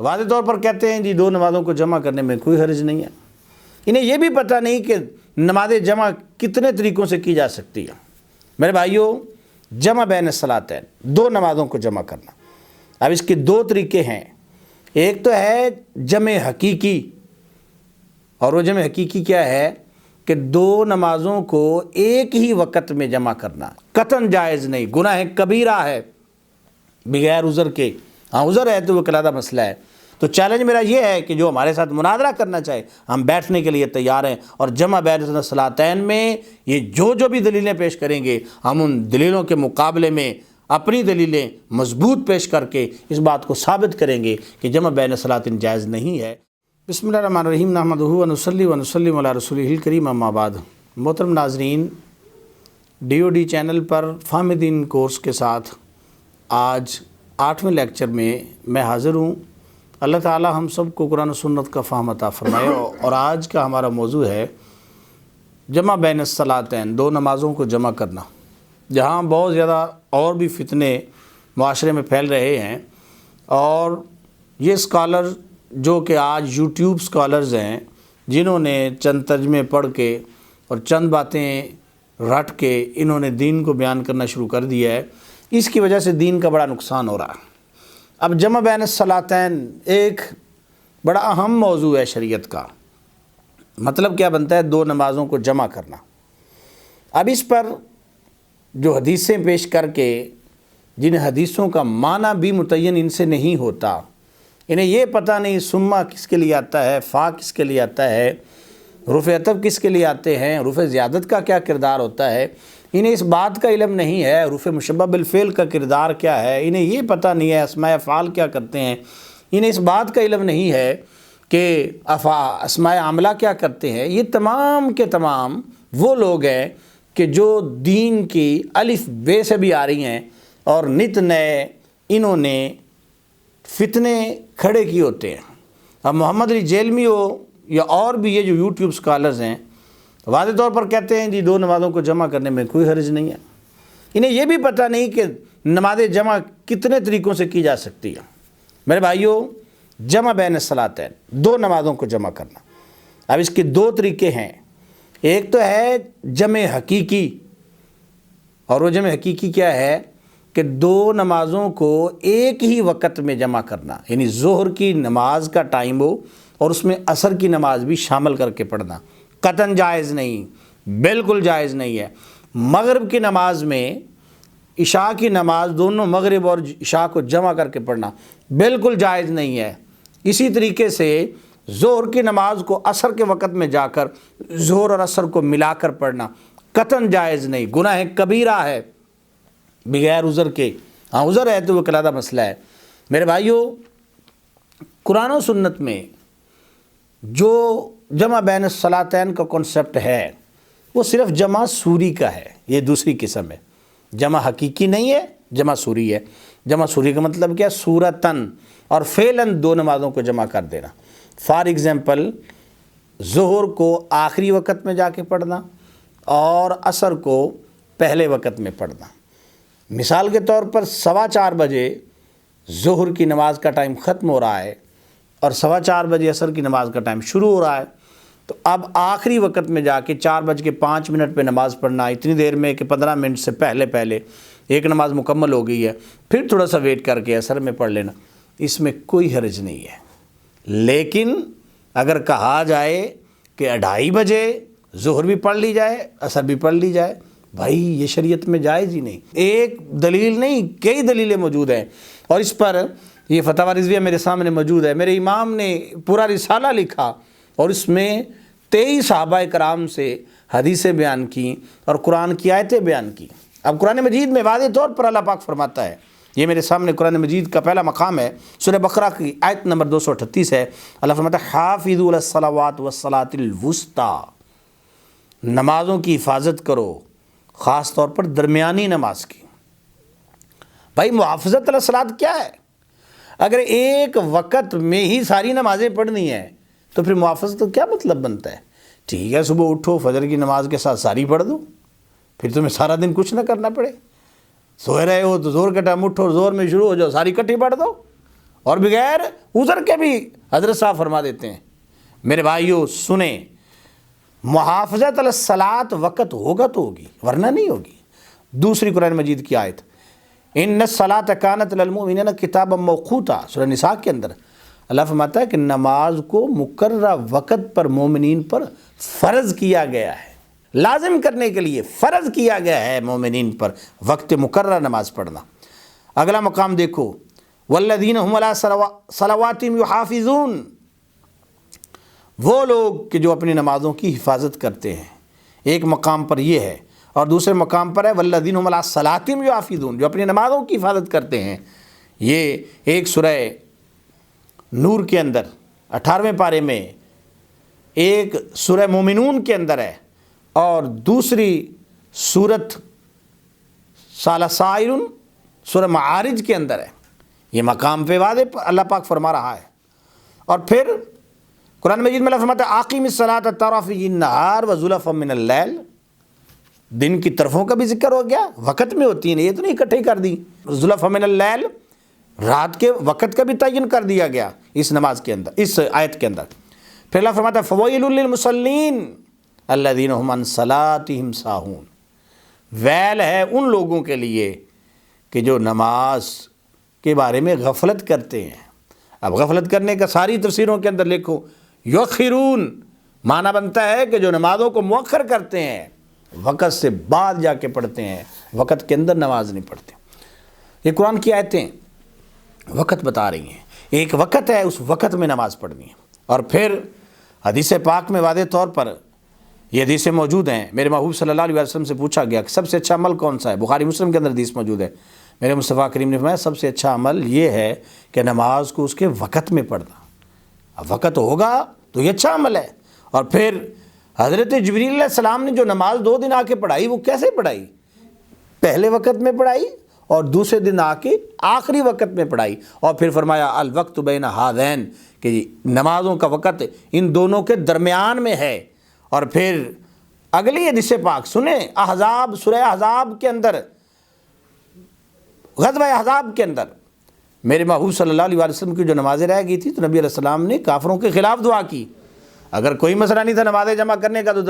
واضح طور پر کہتے ہیں جی 2 نمازوں کو جمع کرنے میں کوئی حرج نہیں ہے۔ انہیں یہ بھی پتہ نہیں کہ نماز جمع کتنے طریقوں سے کی جا سکتی ہے۔ میرے بھائیوں، جمع بین الصلاتین، 2 نمازوں کو جمع کرنا، اب اس کے 2 طریقے ہیں۔ ایک تو ہے جمع حقیقی، اور وہ جمع حقیقی کیا ہے کہ 2 نمازوں کو ایک ہی وقت میں جمع کرنا قطعاً جائز نہیں، گناہ کبیرہ ہے بغیر عذر کے۔ ہاں عذر ہے تو وہ علیحدہ مسئلہ ہے۔ تو چیلنج میرا یہ ہے کہ جو ہمارے ساتھ مناظرہ کرنا چاہے ہم بیٹھنے کے لیے تیار ہیں، اور جمع بین الصلاتین میں یہ جو بھی دلیلیں پیش کریں گے ہم ان دلیلوں کے مقابلے میں اپنی دلیلیں مضبوط پیش کر کے اس بات کو ثابت کریں گے کہ جمع بین الصلاتین جائز نہیں ہے۔ بسم اللہ الرحمن الرحیم، نحمدہ ونصلی ونسلم علی رسولہ الکریم، اما بعد۔ محترم ناظرین، DOD چینل پر فہم دین کورس کے ساتھ آج 8ویں لیکچر میں حاضر ہوں۔ اللہ تعالی ہم سب کو قرآن و سنت کا فہم عطا فرمائے، اور آج کا ہمارا موضوع ہے جمع بین الصلاتین، 2 نمازوں کو جمع کرنا۔ جہاں بہت زیادہ اور بھی فتنے معاشرے میں پھیل رہے ہیں، اور یہ اسکالر جو کہ آج یوٹیوب اسکالرز ہیں، جنہوں نے چند ترجمے پڑھ کے اور چند باتیں رٹ کے انہوں نے دین کو بیان کرنا شروع کر دیا ہے، اس کی وجہ سے دین کا بڑا نقصان ہو رہا ہے۔ اب جمع بین الصلاتین ایک بڑا اہم موضوع ہے شریعت کا۔ مطلب کیا بنتا ہے؟ 2 نمازوں کو جمع کرنا۔ اب اس پر جو حدیثیں پیش کر کے، جن حدیثوں کا معنی بھی متعین ان سے نہیں ہوتا، انہیں یہ پتہ نہیں ثم کس کے لیے آتا ہے، فا کس کے لیے آتا ہے، رفع عطف کس کے لیے آتے ہیں، رفع زیادت کا کیا کردار ہوتا ہے، انہیں اس بات کا علم نہیں ہے رفع مشبہ بالفعل کا کردار کیا ہے، انہیں یہ پتہ نہیں ہے اسماء افعال کیا کرتے ہیں، انہیں اس بات کا علم نہیں ہے کہ اسماء عاملہ کیا کرتے ہیں۔ یہ تمام کے تمام وہ لوگ ہیں کہ جو دین کی الف بے سے بھی آ رہی ہیں، اور نت نئے انہوں نے فتنے کھڑے کیے ہوتے ہیں۔ اب محمد علی جیلمی ہو یا اور بھی یہ جو یوٹیوب اسکالرز ہیں، واضح طور پر کہتے ہیں جی 2 نمازوں کو جمع کرنے میں کوئی حرج نہیں ہے۔ انہیں یہ بھی پتہ نہیں کہ نماز جمع کتنے طریقوں سے کی جا سکتی ہے۔ میرے بھائیوں، جمع بین الصلاتین، 2 نمازوں کو جمع کرنا، اب اس کے 2 طریقے ہیں۔ ایک تو ہے جمع حقیقی، اور وہ جمع حقیقی کیا ہے کہ 2 نمازوں کو ایک ہی وقت میں جمع کرنا، یعنی ظہر کی نماز کا ٹائم ہو اور اس میں عصر کی نماز بھی شامل کر کے پڑھنا، قطعاً جائز نہیں، بالکل جائز نہیں ہے۔ مغرب کی نماز میں عشاء کی نماز، دونوں مغرب اور عشاء کو جمع کر کے پڑھنا بالکل جائز نہیں ہے۔ اسی طریقے سے ظہر کی نماز کو عصر کے وقت میں جا کر ظہر اور عصر کو ملا کر پڑھنا قطعاً جائز نہیں، گناہ کبیرہ ہے بغیر عذر کے۔ ہاں عذر ہے تو وہ علیحدہ مسئلہ ہے۔ میرے بھائیوں، قرآن و سنت میں جو جمع بین الصلاتین کا کنسپٹ ہے وہ صرف جمع سوری کا ہے، یہ دوسری قسم ہے۔ جمع حقیقی نہیں ہے، جمع سوری ہے۔ جمع سوری کا مطلب کیا؟ صورتاً اور فعلاً 2 نمازوں کو جمع کر دینا۔ فار ایگزامپل، ظہر کو آخری وقت میں جا کے پڑھنا اور عصر کو پہلے وقت میں پڑھنا۔ مثال کے طور پر 4:15 بجے ظہر کی نماز کا ٹائم ختم ہو رہا ہے اور 4:15 بجے عصر کی نماز کا ٹائم شروع ہو رہا ہے، تو اب آخری وقت میں جا کے 4:05 پہ نماز پڑھنا، اتنی دیر میں کہ 15 منٹ سے پہلے ایک نماز مکمل ہو گئی ہے، پھر تھوڑا سا ویٹ کر کے عصر میں پڑھ لینا، اس میں کوئی حرج نہیں ہے۔ لیکن اگر کہا جائے کہ 2:30 بجے ظہر بھی پڑھ لی جائے، عصر بھی پڑھ لی جائے، بھائی یہ شریعت میں جائز ہی نہیں۔ ایک دلیل نہیں، کئی دلیلیں موجود ہیں، اور اس پر یہ فتاوی رضویہ میرے سامنے موجود ہے۔ میرے امام نے پورا رسالہ لکھا اور اس میں 23 صحابہ کرام سے حدیثیں بیان کی اور قرآن کی آیتیں بیان کی۔ اب قرآن مجید میں واضح طور پر اللہ پاک فرماتا ہے، یہ میرے سامنے قرآن مجید کا پہلا مقام ہے، سورہ بقرہ کی آیت نمبر 238 ہے۔ اللہ فرماتا ہے حافظوا علی الصلوات والصلاۃ الوسطی، نمازوں کی حفاظت کرو، خاص طور پر درمیانی نماز کی۔ بھائی محافظت علی الصلاۃ کیا ہے؟ اگر ایک وقت میں ہی ساری نمازیں پڑھنی ہیں تو پھر محافظت تو کیا مطلب بنتا ہے؟ ٹھیک ہے، صبح اٹھو فجر کی نماز کے ساتھ ساری پڑھ دو، پھر تمہیں سارا دن کچھ نہ کرنا پڑے۔ سو رہے ہو تو زور کا ٹائم اٹھو، زور میں شروع ہو جاؤ، ساری کٹھی پڑھ دو، اور بغیر عذر کے بھی حضرت صاحب فرما دیتے ہیں۔ میرے بھائیوں سنیں، محافظت علی الصلاۃ وقت ہوگا تو ہوگی ورنہ نہیں ہوگی۔ دوسری قرآن مجید کی آیت ان الصلاۃ کانت للمؤمنین کتابا موقوتا، سورہ نساء کے اندر اللہ فرماتا ہے کہ نماز کو مقررہ وقت پر مومنین پر فرض کیا گیا ہے، لازم کرنے کے لیے فرض کیا گیا ہے مومنین پر وقت مقررہ نماز پڑھنا۔ اگلا مقام دیکھو، والذین هم علی صلواتہم یحافظون، وہ لوگ کہ جو اپنی نمازوں کی حفاظت کرتے ہیں، ایک مقام پر یہ ہے، اور دوسرے مقام پر ہے والذین هم علی صلاتہم یحافظون، جو اپنی نمازوں کی حفاظت کرتے ہیں۔ یہ ایک سورہ نور کے اندر 18ویں پارے میں، ایک سورہ مومنون کے اندر ہے، اور دوسری سورت سالسائر سورہ معارج کے اندر ہے۔ یہ مقام پہ واضح اللہ پاک فرما رہا ہے۔ اور پھر قرآن مجید میں اللہ فرماتا ہے اقیم الصلاۃ طرفی النہار وزلفا من اللیل، دن کی طرفوں کا بھی ذکر ہو گیا، وقت میں ہوتی ہیں، یہ تو نہیں اکٹھے کر دی۔ زلفا من اللیل، رات کے وقت کا بھی تعین کر دیا گیا اس نماز کے اندر، اس آیت کے اندر۔ پھر اللہ فرماتا ہے فویل للمصلین الذین هم عن صلاتہم ساہون، ویل ہے ان لوگوں کے لیے کہ جو نماز کے بارے میں غفلت کرتے ہیں۔ اب غفلت کرنے کا ساری تفسیروں کے اندر لکھو، یؤخرون معنی بنتا ہے کہ جو نمازوں کو مؤخر کرتے ہیں، وقت سے بعد جا کے پڑھتے ہیں، وقت کے اندر نماز نہیں پڑھتے۔ یہ قرآن کی آیتیں وقت بتا رہی ہیں، ایک وقت ہے، اس وقت میں نماز پڑھنی ہے۔ اور پھر حدیث پاک میں واضح طور پر یہ حدیثیں موجود ہیں۔ میرے محبوب صلی اللہ علیہ وسلم سے پوچھا گیا کہ سب سے اچھا عمل کون سا ہے، بخاری مسلم کے اندر حدیث موجود ہے۔ میرے مصطفیٰ کریم نے فرمایا سب سے اچھا عمل یہ ہے کہ نماز کو اس کے وقت میں پڑھنا۔ اب وقت ہوگا تو یہ اچھا عمل ہے۔ اور پھر حضرت جبریل علیہ السلام نے جو نماز 2 دن آ کے پڑھائی، وہ کیسے پڑھائی؟ پہلے وقت میں پڑھائی اور دوسرے دن آ کے آخری وقت میں پڑھائی، اور پھر فرمایا الوقت بین ہذین، کہ نمازوں کا وقت ان دونوں کے درمیان میں ہے۔ اور پھر اگلی حدیث پاک سنیں، احزاب، سورہ احزاب کے اندر، غزوہ احزاب کے اندر میرے محبوب صلی اللہ علیہ وسلم کی جو نمازیں رہ گئی تھی تو نبی علیہ السلام نے کافروں کے خلاف دعا کی۔ اگر کوئی مسئلہ نہیں تھا نمازیں جمع کرنے کا تو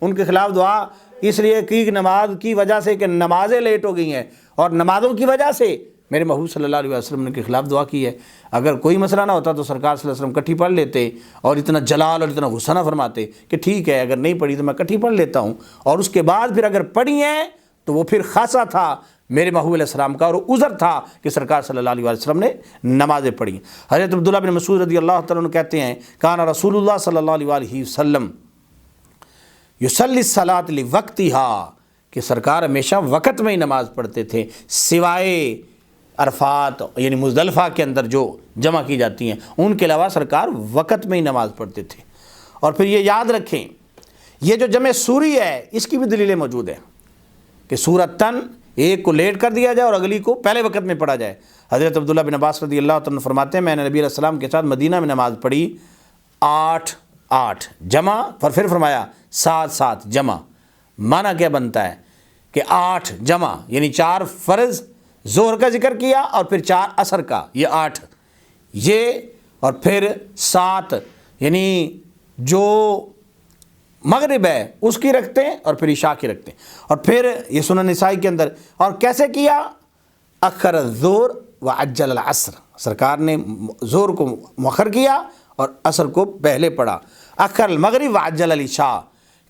ان کے خلاف دعا اس لیے کی نماز کی وجہ سے کہ نمازیں لیٹ ہو گئی ہیں، اور نمازوں کی وجہ سے میرے محبوب صلی اللہ علیہ وسلم نے کے خلاف دعا کی ہے۔ اگر کوئی مسئلہ نہ ہوتا تو سرکار صلی اللہ علیہ وسلم کٹھی پڑھ لیتے اور اتنا جلال اور اتنا غصہ نہ فرماتے کہ ٹھیک ہے اگر نہیں پڑھی تو میں کٹھی پڑھ لیتا ہوں، اور اس کے بعد پھر اگر پڑھی ہیں تو وہ پھر خاصا تھا میرے محبوب علیہ السلام کا، اور عذر تھا کہ سرکار صلی اللہ علیہ وسلم نے نمازیں پڑھی۔ حضرت عبداللہ بن مسعود رضی اللہ تعالیٰ عنہ کہتے ہیں کان رسول اللہ صلی اللہ علیہ وسلم یصلی الصلاۃ لوقتہا، کہ سرکار ہمیشہ وقت میں ہی نماز پڑھتے تھے، سوائے عرفات یعنی مزدلفہ کے اندر جو جمع کی جاتی ہیں ان کے علاوہ سرکار وقت میں ہی نماز پڑھتے تھے۔ اور پھر یہ یاد رکھیں، یہ جو جمع سوری ہے اس کی بھی دلیلیں موجود ہیں کہ سورتاً ایک کو لیٹ کر دیا جائے اور اگلی کو پہلے وقت میں پڑھا جائے۔ حضرت عبداللہ بن عباس رضی اللہ عنہ فرماتے ہیں میں نے نبی علیہ السلام کے ساتھ مدینہ میں نماز پڑھی 8 جمع، اور پھر فرمایا 7 جمع۔ معنی کیا بنتا ہے کہ 8 جمع یعنی 4 فرض ظہر کا ذکر کیا اور پھر 4 عصر کا، یہ 8 یہ، اور پھر 7 یعنی جو مغرب ہے اس کی رکھتے ہیں اور پھر عشاء کی رکھتے ہیں۔ اور پھر یہ سنن نسائی کے اندر، اور کیسے کیا؟ اخر الظہر وعجل العصر، سرکار نے ظہر کو مؤخر کیا اور عصر کو پہلے پڑھا۔ اخر المغرب وعجل العشاء،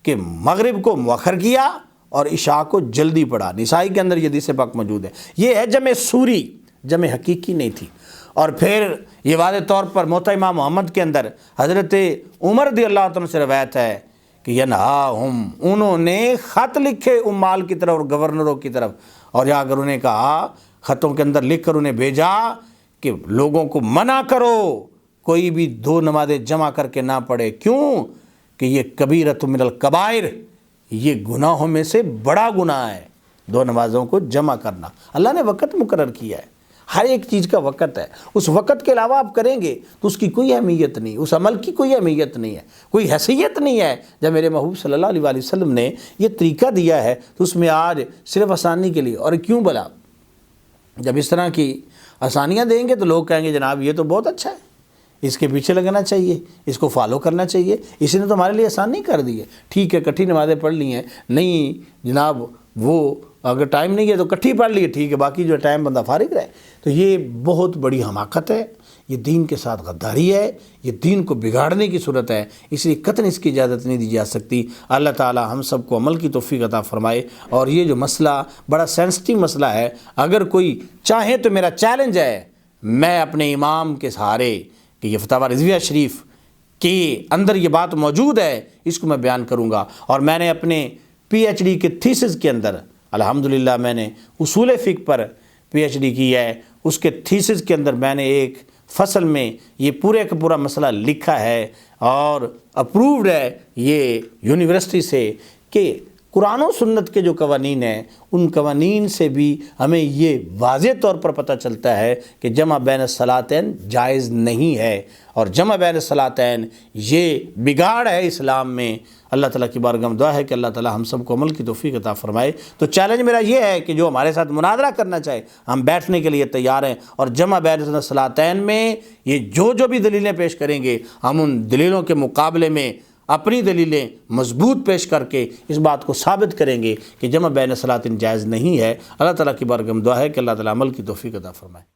کہ مغرب کو مؤخر کیا اور عشاء کو جلدی پڑھا۔ نسائی کے اندر یہ حدیث پاک موجود ہے۔ یہ ہے جمع سوری، جمع حقیقی نہیں تھی۔ اور پھر یہ واضح طور پر موطا امام محمد کے اندر حضرت عمر رضی اللہ عنہ سے روایت ہے کہ ینہاہم، انہوں نے خط لکھے عمال کی طرف اور گورنروں کی طرف، اور جا کر انہیں کہا، خطوں کے اندر لکھ کر انہیں بھیجا کہ لوگوں کو منع کرو کوئی بھی 2 نمازیں جمع کر کے نہ پڑھے۔ کیوں؟ کہ یہ کبیرۃ من الکبائر، یہ گناہوں میں سے بڑا گناہ ہے 2 نمازوں کو جمع کرنا۔ اللہ نے وقت مقرر کیا ہے، ہر ایک چیز کا وقت ہے، اس وقت کے علاوہ آپ کریں گے تو اس کی کوئی اہمیت نہیں، اس عمل کی کوئی اہمیت نہیں ہے، کوئی حیثیت نہیں ہے۔ جب میرے محبوب صلی اللہ علیہ وسلم نے یہ طریقہ دیا ہے تو اس میں آج صرف آسانی کے لیے، اور کیوں بلا جب اس طرح کی آسانیاں دیں گے تو لوگ کہیں گے جناب یہ تو بہت اچھا ہے، اس کے پیچھے لگنا چاہیے، اس کو فالو کرنا چاہیے، اس نے تو ہمارے لیے آسان نہیں کر دی ہے۔ ٹھیک ہے کٹھی نمازیں پڑھ لی ہیں، نہیں جناب وہ اگر ٹائم نہیں ہے تو کٹھی پڑھ لی ہے، ٹھیک ہے، باقی جو ٹائم بندہ فارغ رہے۔ تو یہ بہت بڑی حماقت ہے، یہ دین کے ساتھ غداری ہے، یہ دین کو بگاڑنے کی صورت ہے، اس لیے قطعاً اس کی اجازت نہیں دی جا سکتی۔ اللہ تعالی ہم سب کو عمل کی توفیق عطا فرمائے۔ اور یہ جو مسئلہ بڑا سینسٹیو مسئلہ ہے، اگر کوئی چاہے تو میرا چیلنج ہے، میں اپنے امام کے سہارے کہ یہ فتاوی رضویہ شریف کے اندر یہ بات موجود ہے، اس کو میں بیان کروں گا۔ اور میں نے اپنے پی ایچ ڈی کے تھیسس کے اندر الحمدللہ میں نے اصول فقہ پر پی ایچ ڈی کی ہے، اس کے تھیسس کے اندر میں نے ایک فصل میں یہ پورے کا پورا مسئلہ لکھا ہے اور اپرووڈ ہے یہ یونیورسٹی سے کہ قرآن و سنت کے جو قوانین ہیں ان قوانین سے بھی ہمیں یہ واضح طور پر پتہ چلتا ہے کہ جمع بین الصلاتین جائز نہیں ہے، اور جمع بین الصلاتین یہ بگاڑ ہے اسلام میں۔ اللہ تعالیٰ کی بارگاہ میں دعا ہے کہ اللہ تعالیٰ ہم سب کو عمل کی توفیق عطا فرمائے۔ تو چیلنج میرا یہ ہے کہ جو ہمارے ساتھ مناظرہ کرنا چاہے ہم بیٹھنے کے لیے تیار ہیں، اور جمع بین الصلاتین میں یہ جو بھی دلیلیں پیش کریں گے ہم ان دلیلوں کے مقابلے میں اپنی دلیلیں مضبوط پیش کر کے اس بات کو ثابت کریں گے کہ جمع بین الصلاتین جائز نہیں ہے۔ اللہ تعالیٰ کی بارگاہ میں دعا ہے کہ اللہ تعالیٰ عمل کی توفیق عطا فرمائے۔